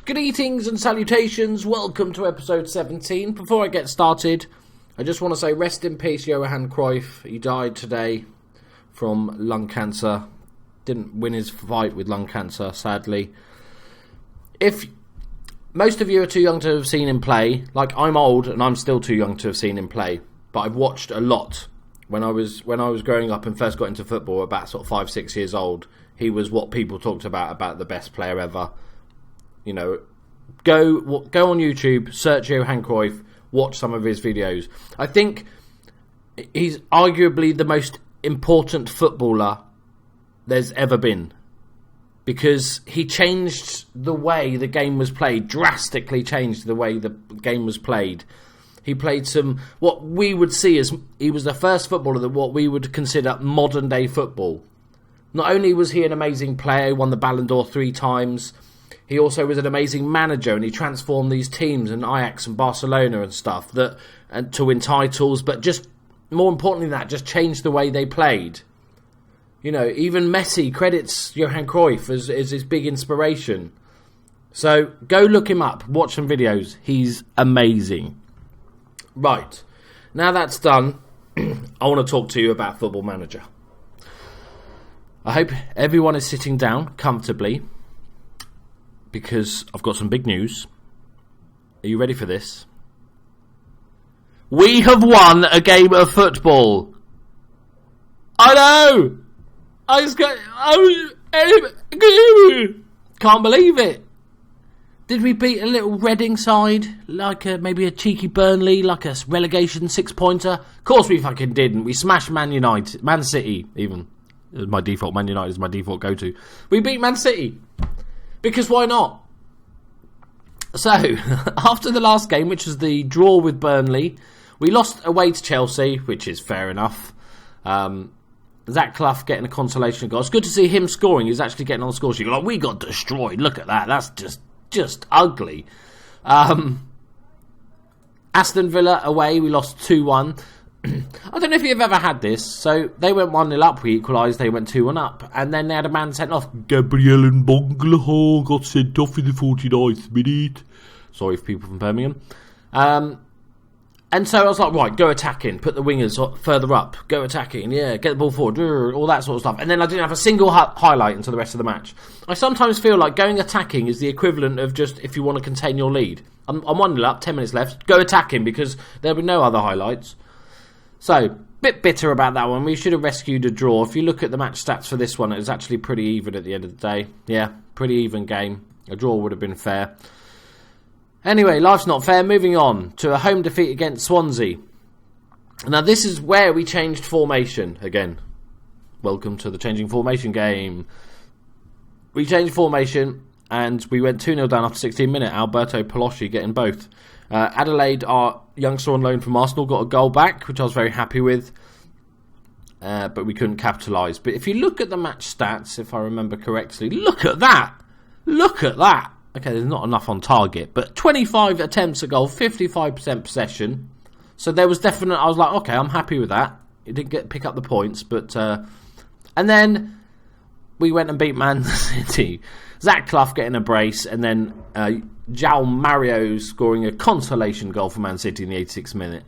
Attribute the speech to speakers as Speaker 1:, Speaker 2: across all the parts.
Speaker 1: Greetings and salutations, welcome to episode 17. Before I get started, I just want to say rest in peace Johan Cruyff. He died today from lung cancer. Didn't win his fight with lung cancer, sadly. If most of you are too young to have seen him play, like I'm old and I'm still too young to have seen him play, but I've watched a lot. When I was growing up and first got into football, about sort of 5-6 years old, he was what people talked about the best player ever. You know, go on YouTube, search Johan Cruyff, watch some of his videos. I think he's arguably the most important footballer there's ever been, because he changed the way the game was played, drastically changed the way the game was played. He played what we would see as, he was the first footballer that what we would consider modern day football. Not only was he an amazing player, he won the Ballon d'Or 3 times, he also was an amazing manager, and he transformed these teams and Ajax and Barcelona and stuff to win titles, but just more importantly than that, just changed the way they played. You know, even Messi credits Johan Cruyff as his big inspiration. So go look him up, watch some videos. He's amazing. Right, now that's done, I want to talk to you about Football Manager. I hope everyone is sitting down comfortably, because I've got some big news. Are you ready for this? We have won a game of football. I know! Can't believe it. Did we beat a little Reading side, like maybe a cheeky Burnley, like a relegation 6-pointer? Of course we fucking didn't. We smashed Man City, even. It was my default. Man United is my default go-to. We beat Man City. Because why not? So, after the last game, which was the draw with Burnley, we lost away to Chelsea, which is fair enough. Zach Clough getting a consolation goal. It's good to see him scoring. He's actually getting on the score sheet. Like, we got destroyed. Look at that. That's just ugly. Aston Villa away, we lost 2-1. I don't know if you've ever had this. So they went 1-0 up, we equalised, they went 2-1 up, and then they had a man sent off. Gabriel Bonglahor got sent off in the 49th minute. Sorry for people from Birmingham. And so I was like, right, go attacking, put the wingers further up, go attacking, yeah, get the ball forward, all that sort of stuff. And then I didn't have a single highlight until the rest of the match. I sometimes feel like going attacking is the equivalent of just if you want to contain your lead. I'm 1-0 up, 10 minutes left, go attacking, because there'll be no other highlights. So, bit bitter about that one. We should have rescued a draw. If you look at the match stats for this one, it was actually pretty even at the end of the day. Yeah, pretty even game. A draw would have been fair. Anyway, life's not fair. Moving on to a home defeat against Swansea. Now, this is where we changed formation again. Welcome to the changing formation game. We changed formation and we went 2-0 down after 16 minutes. Alberto Palosci getting both. Adelaide, our youngster on loan from Arsenal, got a goal back, which I was very happy with. But we couldn't capitalise. But if you look at the match stats, if I remember correctly, look at that! Look at that! Okay, there's not enough on target, but 25 attempts a goal, 55% possession. So there was definite, I was like, okay, I'm happy with that. It didn't pick up the points, but... and then we went and beat Man City. Zach Clough getting a brace, and then João Mario scoring a consolation goal for Man City in the 86th minute.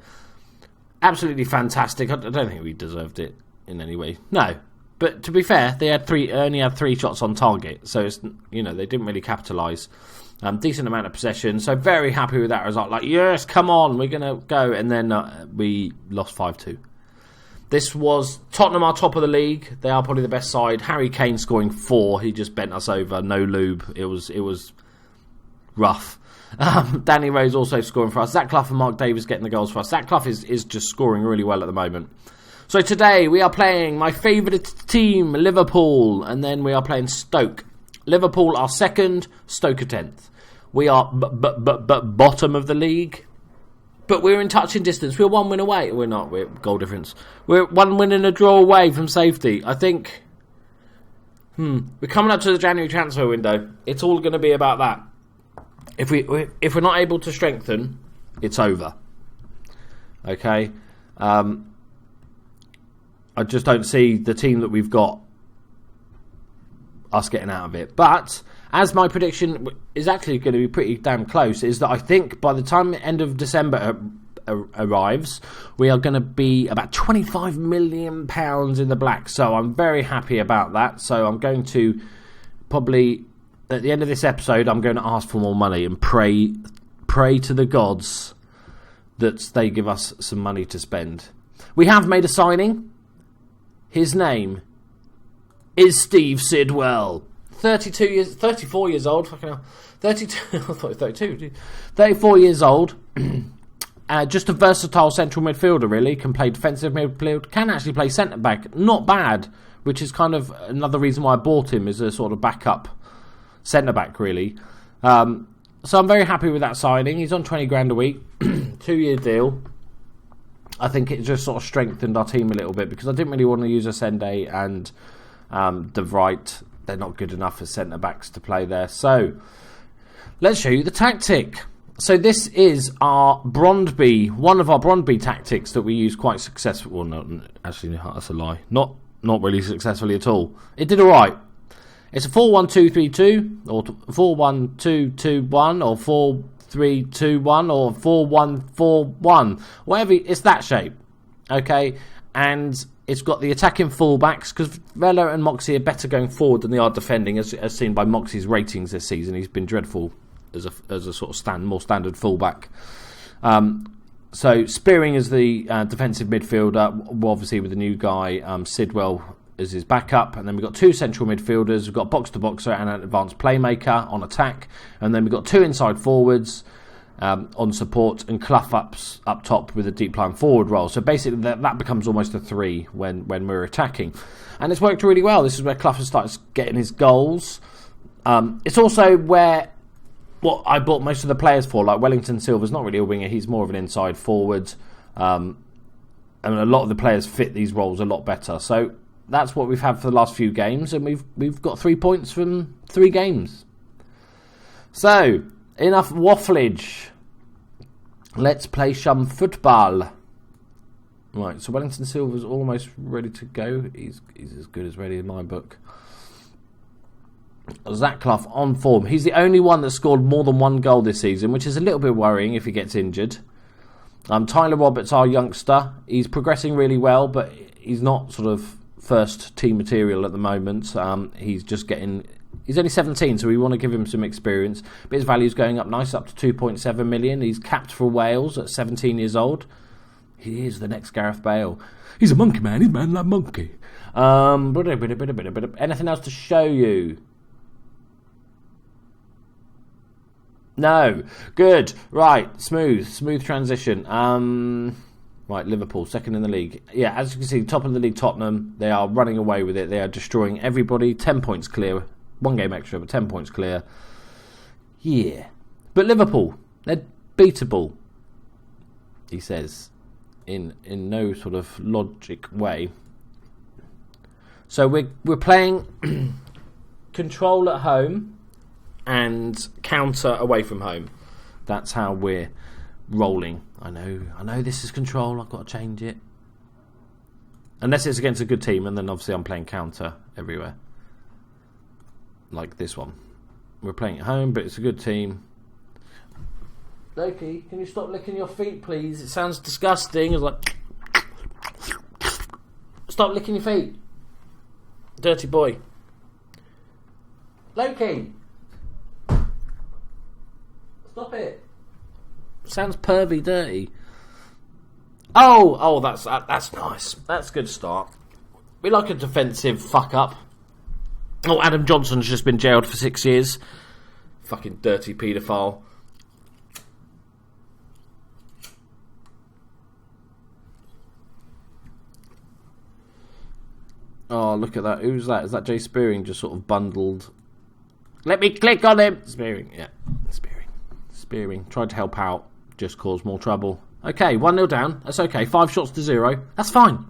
Speaker 1: Absolutely fantastic. I don't think we deserved it in any way. No. But to be fair, they only had 3 shots on target, so it's, they didn't really capitalise. Decent amount of possession, so very happy with that result. Like, yes, come on, we're going to go. And then we lost 5-2. This was Tottenham, our top of the league. They are probably the best side. Harry Kane scoring 4. He just bent us over. No lube. It was rough. Danny Rose also scoring for us. Zach Clough and Mark Davis getting the goals for us. Zach Clough is just scoring really well at the moment. So today we are playing my favourite team, Liverpool, and then we are playing Stoke. Liverpool are 2nd, Stoke are 10th. We are bottom of the league, but we're in touching distance. We're 1 win away. We're not. We're goal difference. We're 1 win and a draw away from safety. I think. We're coming up to the January transfer window. It's all going to be about that. If we're not able to strengthen, it's over. Okay. I just don't see the team that we've got us getting out of it. But as my prediction is actually going to be pretty damn close, is that I think by the time the end of December arrives, we are going to be about £25 million in the black. So I'm very happy about that. So I'm going to probably, at the end of this episode, I'm going to ask for more money and pray to the gods that they give us some money to spend. We have made a signing. His name is Steve Sidwell. 34 years old. Fucking hell. 32. I thought it was 32. 34 years old. Just a versatile central midfielder, really. Can play defensive midfield. Can actually play centre back. Not bad. Which is kind of another reason why I bought him, as a sort of backup centre back, really. So I'm very happy with that signing. He's on 20 grand a week. 2-year deal. I think it just sort of strengthened our team a little bit, because I didn't really want to use Asende and De Vrij. They're not good enough as centre backs to play there. So let's show you the tactic. So this is our Brondby, one of our Brondby tactics that we use quite successfully. Well, no, actually, that's a lie. Not really successfully at all. It did all right. It's a 4-1-2-3-2, or 4-1-2-2-1, or 4-3-2-1, or 4-1-4-1. Whatever, it's that shape. Okay? And it's got the attacking fullbacks, because Vela and Moxie are better going forward than they are defending, as seen by Moxie's ratings this season. He's been dreadful as a sort of more standard fullback. So Spearing is the defensive midfielder, obviously with the new guy, Sidwell as his backup, and then we've got two central midfielders. We've got box-to-boxer and an advanced playmaker on attack, and then we've got two inside forwards on support, and Clough up top with a deep line forward role. So basically that becomes almost a 3 when we're attacking, and it's worked really well. This is where Clough has started getting his goals. It's also where what I bought most of the players for, like Wellington Silva's not really a winger, he's more of an inside forward, and a lot of the players fit these roles a lot better. So that's what we've had for the last few games, and we've got 3 points from 3 games. So enough wafflage. Let's play some football. Right, so Wellington Silva's almost ready to go. He's as good as ready in my book. Zach Clough on form. He's the only one that scored more than 1 goal this season, which is a little bit worrying if he gets injured. Tyler Roberts, our youngster, he's progressing really well, but he's not sort of first team material at the moment. He's only 17, so we want to give him some experience, but his value's going up nice, up to 2.7 million. He's capped for Wales at 17 years old. He is the next Gareth Bale. He's a monkey man. He's a man like monkey. Anything else to show you? No. Good. Right. Smooth transition. Right, Liverpool, second in the league. Yeah, as you can see, top of the league, Tottenham. They are running away with it. They are destroying everybody. 10 points clear. 1 game extra, but 10 points clear. Yeah. But Liverpool, they're beatable, he says, in no sort of logic way. So we're playing control at home and counter away from home. That's how we're rolling. I know this is control. I've got to change it. Unless it's against a good team, and then obviously I'm playing counter everywhere. Like this one. We're playing at home, but it's a good team. Loki, can you stop licking your feet, please? It sounds disgusting. It's like... Stop licking your feet. Dirty boy. Loki! Stop it. Sounds pervy dirty. Oh, that's nice. That's a good start. We like a defensive fuck up. Oh, Adam Johnson's just been jailed for 6 years. Fucking dirty paedophile. Oh, look at that. Who's that? Is that Jay Spearing just sort of bundled? Let me click on him. Spearing, yeah. Spearing. Tried to help out. Just caused more trouble. Okay, 1-0 down. That's okay. 5 shots to 0. That's fine.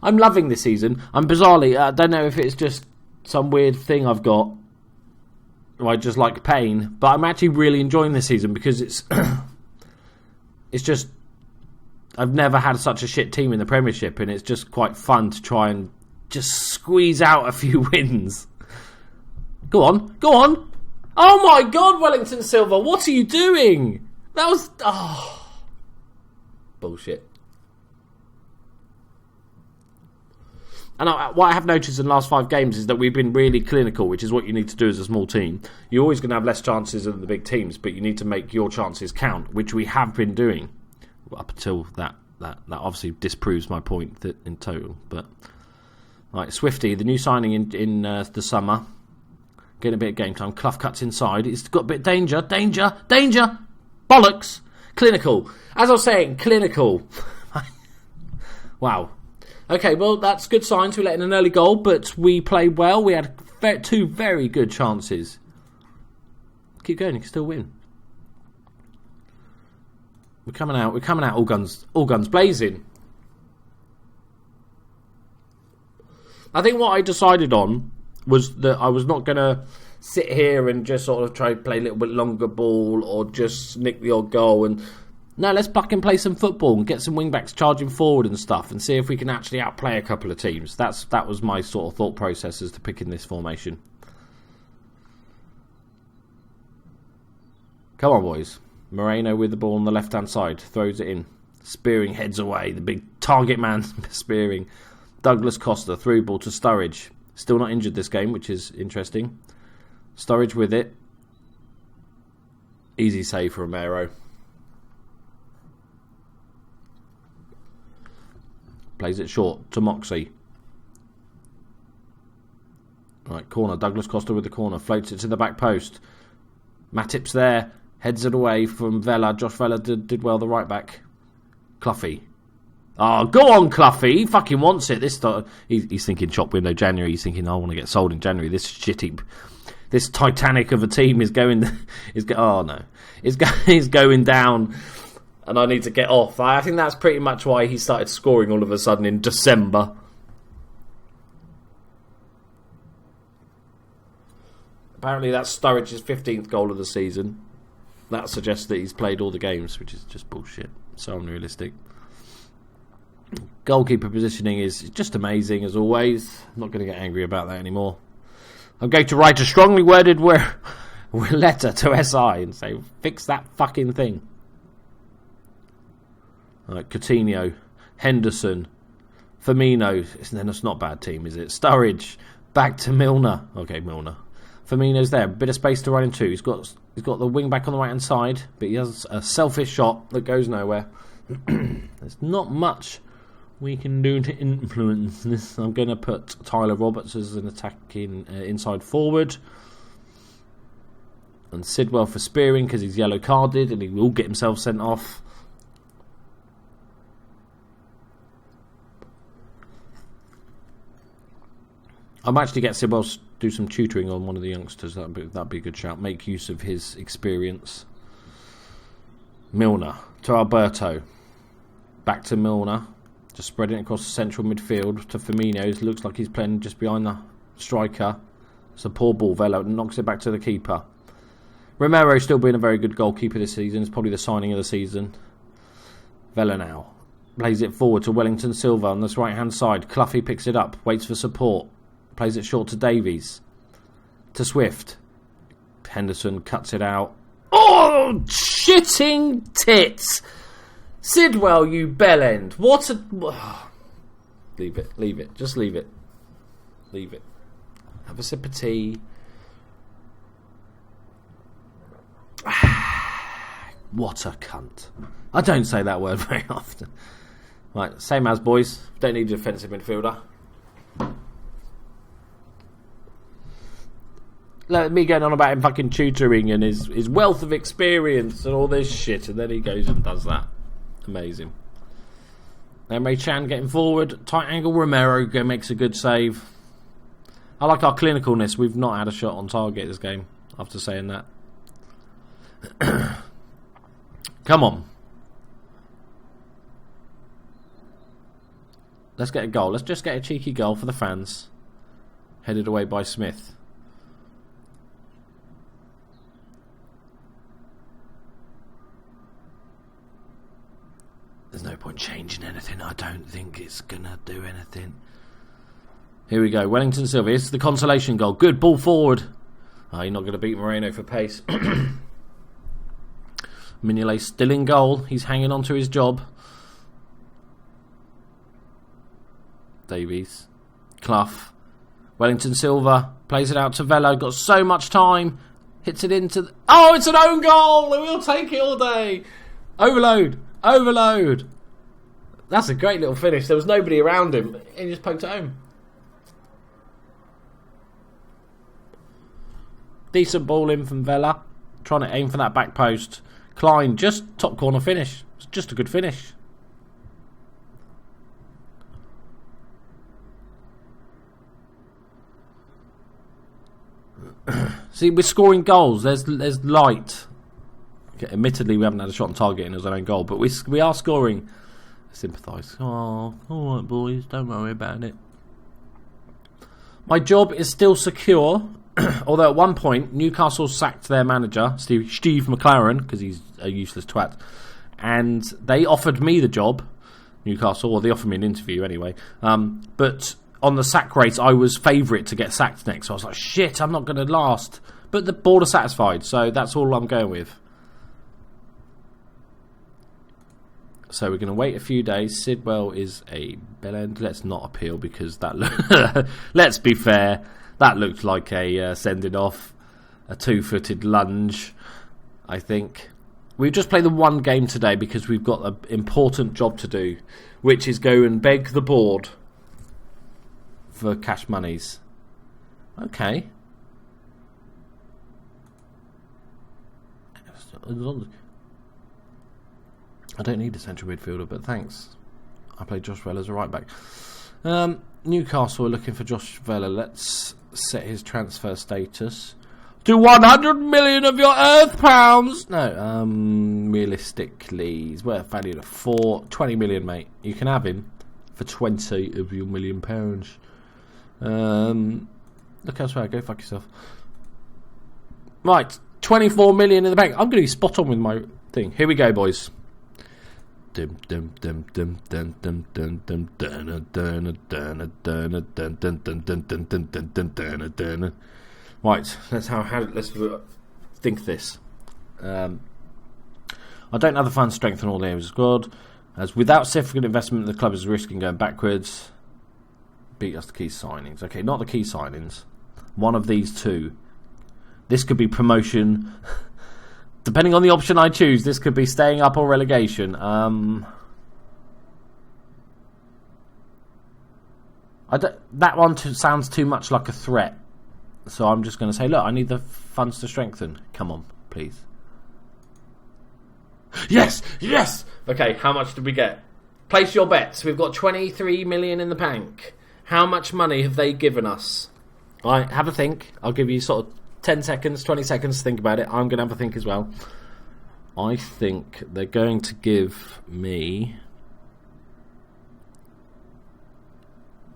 Speaker 1: I'm loving this season. I'm bizarrely, I don't know if it's just some weird thing I've got, or I just like pain, but I'm actually really enjoying this season because it's just, I've never had such a shit team in the Premiership, and it's just quite fun to try and just squeeze out a few wins. Go on. Go on. Oh my God, Wellington Silva. What are you doing? That was... Oh. Bullshit. And what I have noticed in the last 5 games is that we've been really clinical, which is what you need to do as a small team. You're always going to have less chances than the big teams, but you need to make your chances count, which we have been doing up until that obviously disproves my point that in total. But right, Swifty, the new signing in the summer, getting a bit of game time. Clough cuts inside. It's got a bit of danger, bollocks. Clinical. As I was saying, clinical. Wow. Okay, well, that's good signs. We let in an early goal, but we played well. We had 2 very good chances. Keep going, you can still win. We're coming out all guns blazing. I think what I decided on was that I was not going to sit here and just sort of try to play a little bit longer ball or just nick the odd goal. And no, let's fucking play some football and get some wing-backs charging forward and stuff and see if we can actually outplay a couple of teams. That was my sort of thought process as to picking this formation. Come on, boys. Moreno with the ball on the left-hand side. Throws it in. Spearing heads away. The big target man spearing. Douglas Costa. Through ball to Sturridge. Still not injured this game, which is interesting. Sturridge with it. Easy save for Romero. Plays it short to Moxie. Right, corner. Douglas Costa with the corner. Floats it to the back post. Matip's there. Heads it away from Vela. Josh Vela did well, the right back. Cloughie. Oh, go on, Cloughie. He fucking wants it. He's thinking shop window January. He's thinking, I want to get sold in January. This Titanic of a team is going down. And I need to get off. I think that's pretty much why he started scoring all of a sudden in December. Apparently that's Sturridge's 15th goal of the season. That suggests that he's played all the games, which is just bullshit. So unrealistic. Goalkeeper positioning is just amazing, as always. I'm not going to get angry about that anymore. I'm going to write a strongly worded letter to SI and say, fix that fucking thing. Coutinho, Henderson, Firmino. That's not a bad team, is it? Sturridge, back to Milner. Okay, Milner. Firmino's there. A bit of space to run into. He's got the wing back on the right hand side, but he has a selfish shot that goes nowhere. There's not much we can do to influence this. I'm going to put Tyler Roberts as an attacking inside forward. And Sidwell for spearing because he's yellow carded and he will get himself sent off. I might actually get Sidwell to do some tutoring on one of the youngsters. That'd be a good shout. Make use of his experience. Milner to Alberto. Back to Milner. Just spreading it across the central midfield to Firmino. It looks like he's playing just behind the striker. It's a poor ball. Vela knocks it back to the keeper. Romero still being a very good goalkeeper this season. It's probably the signing of the season. Vela now. Plays it forward to Wellington Silva on this right hand side. Cloughie picks it up. Waits for support. Plays it short to Davies. To Swift. Henderson cuts it out. Oh, shitting tits! Sidwell, you bellend. What a... Oh. Leave it. Just leave it. Have a sip of tea. What a cunt. I don't say that word very often. Right, same as boys. Don't need a defensive midfielder. Like me going on about him fucking tutoring and his wealth of experience and all this shit, and then he goes and does that. Amazing. Emre Can getting forward. Tight angle. Romero makes a good save. I like our clinicalness. We've not had a shot on target this game, after saying that. Come on. Let's get a goal. Let's just get a cheeky goal for the fans. Headed away by Smith. There's no point changing anything. I don't think it's going to do anything. Here we go. Wellington Silva. This is the consolation goal. Good ball forward. You're not going to beat Moreno for pace. Mignolet still in goal. He's hanging on to his job. Davies. Clough. Wellington Silva plays it out to Velo. Got so much time. Hits it into... Oh, it's an own goal! We'll take it all day. Overload. That's a great little finish. There was nobody around him. He just poked it home. Decent ball in from Vela. Trying to aim for that back post. Klein, just top corner finish. It's just a good finish. See, we're scoring goals. There's light. Okay, admittedly, we haven't had a shot on target in his own goal, but we are scoring. Sympathise. Oh, all right, boys. Don't worry about it. My job is still secure, although at one point Newcastle sacked their manager, Steve McLaren, because he's a useless twat, and they offered me the job, Newcastle, or they offered me an interview anyway. But on the sack race, I was favourite to get sacked next, so I was like, shit, I'm not going to last. But the board are satisfied, so that's all I'm going with. So we're going to wait a few days. Sidwell is a bellend. Let's not appeal because that... Let's be fair. That looked like a sending off. A two-footed lunge, I think. We've just played the one game today because we've got an important job to do, which is go and beg the board for cash monies. Okay. I don't need a central midfielder, but thanks. I play Josh Vela as a right back. Newcastle are looking for Josh Vela. Let's set his transfer status to 100 million of your earth pounds. No, realistically, he's worth valued at 20 million, mate. You can have him for 20 of your million pounds. Look elsewhere. Go fuck yourself. Right, 24 million in the bank. I'm going to be spot on with my thing. Here we go, boys. Right, let's think this. I don't have the funds to strengthen all the areas of the squad, as without significant investment the club is risking going backwards. Beat us the key signings. Okay, not the key signings. One of these two. This could be promotion. Depending on the option I choose, this could be staying up or relegation. That one sounds too much like a threat. So I'm just going to say, look, I need the funds to strengthen. Come on, please. Yes! Yes! Okay, how much did we get? Place your bets. We've got 23 million in the bank. How much money have they given us? All right, have a think. I'll give you sort of 10 seconds, 20 seconds to think about it. I'm going to have a think as well. I think they're going to give me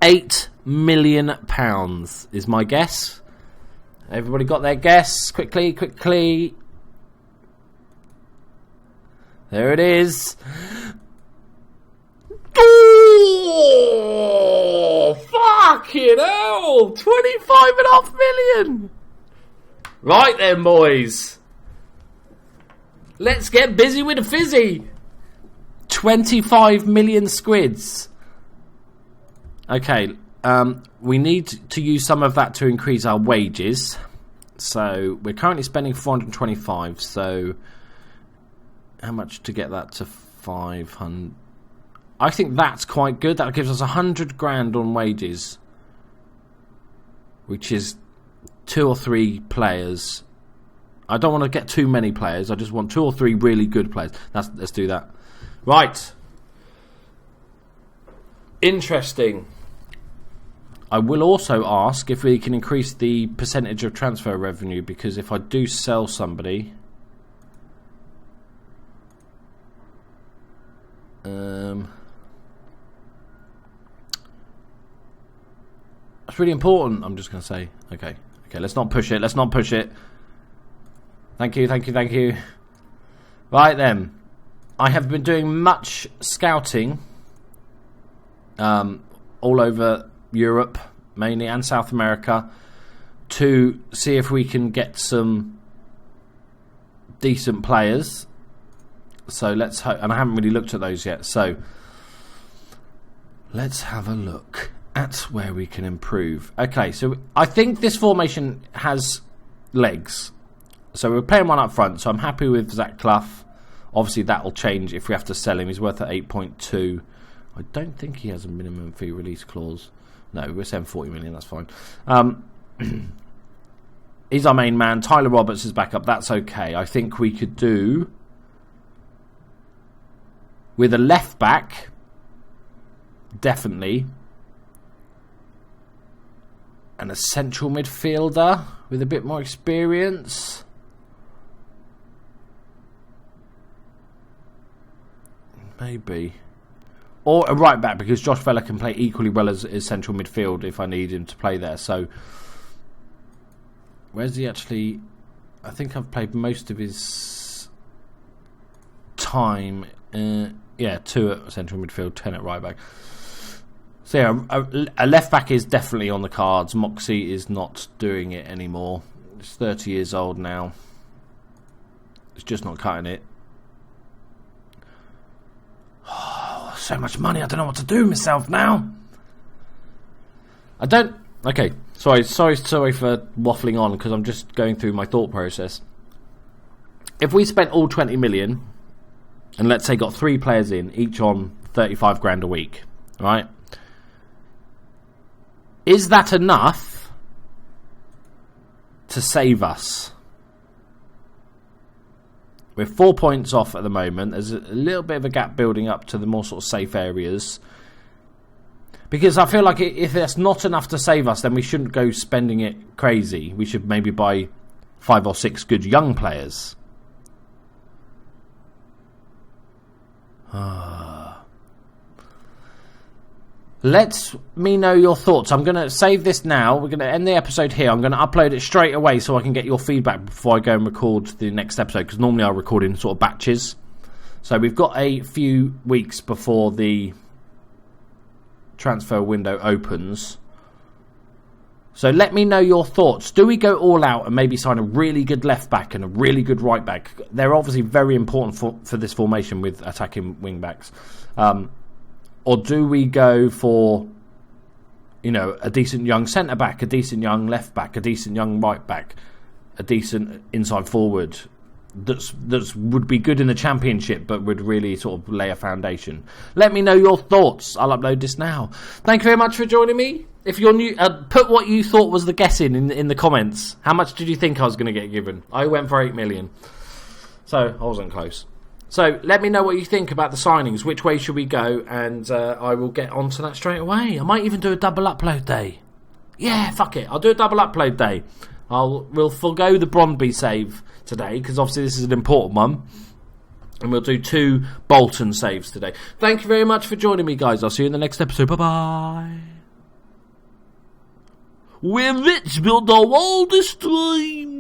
Speaker 1: £8 million is my guess. Everybody got their guess? Quickly. There it is. Oh, fucking hell! 25.5 million! Right then, boys. Let's get busy with the fizzy. 25 million squids. Okay, we need to use some of that to increase our wages. So we're currently spending 425. So how much to get that to 500? I think that's quite good. That gives us 100 grand on wages, which is 2 or 3 players. I don't want to get too many players. I just want 2 or 3 really good players. Let's do that. Right. Interesting. I will also ask if we can increase the percentage of transfer revenue, because if I do sell somebody... It's really important, I'm just going to say. Okay, let's not push it. Thank you. Right then. I have been doing much scouting all over Europe, mainly, and South America, to see if we can get some decent players. So let's hope, and I haven't really looked at those yet, so let's have a look at where we can improve. Okay, so I think this formation has legs. So we're playing one up front, so I'm happy with Zach Clough. Obviously that will change if we have to sell him. He's worth at 8.2. I don't think he has a minimum fee release clause. No, we're saying 40 million, that's fine. He's our main man. Tyler Roberts is back up, that's okay. I think we could do with a left back, definitely, and a central midfielder with a bit more experience. Maybe. Or a right back, because Josh Vela can play equally well as central midfield if I need him to play there. So, where's he actually? I think I've played most of his time. 2 at central midfield, 10 at right back. So yeah, a left back is definitely on the cards. Moxie is not doing it anymore. He's 30 years old now. It's just not cutting it. Oh, so much money, I don't know what to do with myself now. Okay, sorry for waffling on, because I'm just going through my thought process. If we spent all 20 million, and let's say got 3 players in, each on 35 grand a week, right? Is that enough to save us? We're 4 points off at the moment. There's a little bit of a gap building up to the more sort of safe areas. Because I feel like if that's not enough to save us, then we shouldn't go spending it crazy. We should maybe buy 5 or 6 good young players. Let me know your thoughts. I'm going to save this now. We're going to end the episode here. I'm going to upload it straight away so I can get your feedback before I go and record the next episode, because normally I record in sort of batches. So we've got a few weeks before the transfer window opens. So let me know your thoughts. Do we go all out and maybe sign a really good left back and a really good right back? They're obviously very important for this formation with attacking wing backs. Or do we go for, a decent young centre back, a decent young left back, a decent young right back, a decent inside forward that's would be good in the Championship but would really sort of lay a foundation? Let me know your thoughts. I'll upload this now. Thank you very much for joining me. If you're new, put what you thought was the guessing in the comments. How much did you think I was going to get given? I went for 8 million. So I wasn't close. So let me know what you think about the signings. Which way should we go? And I will get onto that straight away. I might even do a double upload day. Yeah, fuck it. I'll do a double upload day. We'll forgo the Brondby save today, because obviously this is an important one. And we'll do 2 Bolton saves today. Thank you very much for joining me, guys. I'll see you in the next episode. Bye-bye. We're rich, build our wall this time.